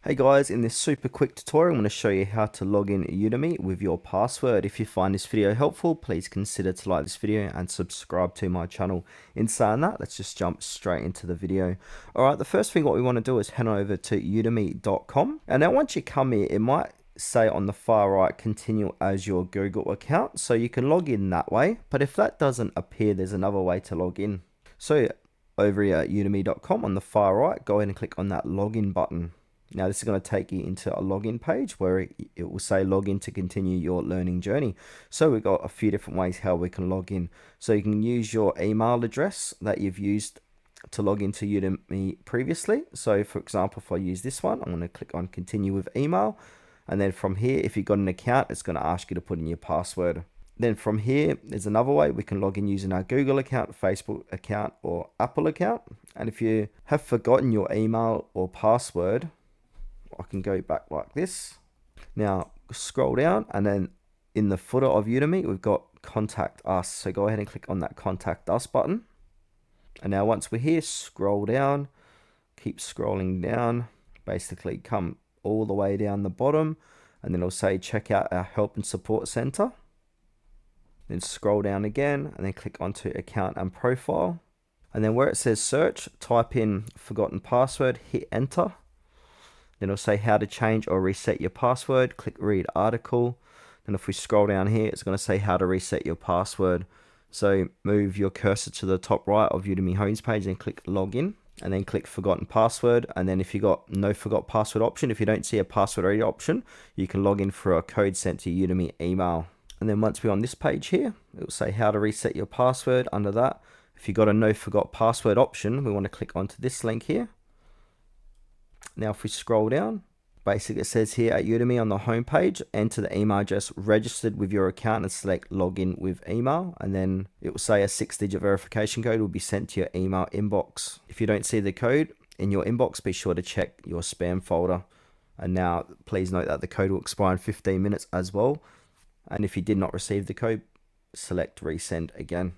Hey guys, in this super quick tutorial, I'm going to show you how to log in Udemy with your password. If you find this video helpful, please consider to like this video and subscribe to my channel. In saying that, let's just jump straight into the video. Alright, the first thing what we want to do is head over to udemy.com. And now once you come here, it might say on the far right, continue as your Google account. So you can log in that way. But if that doesn't appear, there's another way to log in. So over here at udemy.com on the far right, go ahead and click on that login button. Now this is going to take you into a login page where it will say log in to continue your learning journey. So we've got a few different ways how we can log in. So you can use your email address that you've used to log into Udemy previously. So for example, if I use this one, I'm going to click on continue with email. And then from here, if you've got an account, it's going to ask you to put in your password. Then from here, there's another way we can log in using our Google account, Facebook account, or Apple account. And if you have forgotten your email or password, I can go back like this. Now scroll down, and then in the footer of Udemy, we've got contact us. So go ahead and click on that contact us button. And now once we're here, scroll down, keep scrolling down, basically come all the way down the bottom, and then it'll say check out our help and support center. Then scroll down again and then click onto account and profile. And then where it says search, type in forgotten password, hit enter. Then it'll say how to change or reset your password. Click read article. And if we scroll down here, it's going to say how to reset your password. So move your cursor to the top right of Udemy homepage and click login. And then click forgotten password. And then if you got no forgot password option, if you don't see a password ready option, you can log in for a code sent to Udemy email. And then once we're on this page here, it will say how to reset your password. Under that, if you got a no forgot password option, we want to click onto this link here. Now if we scroll down, basically it says here at Udemy on the home page, enter the email address registered with your account and select login with email, and then it will say a 6-digit verification code will be sent to your email inbox. If you don't see the code in your inbox, be sure to check your spam folder. And now please note that the code will expire in 15 minutes as well. And if you did not receive the code, select resend again.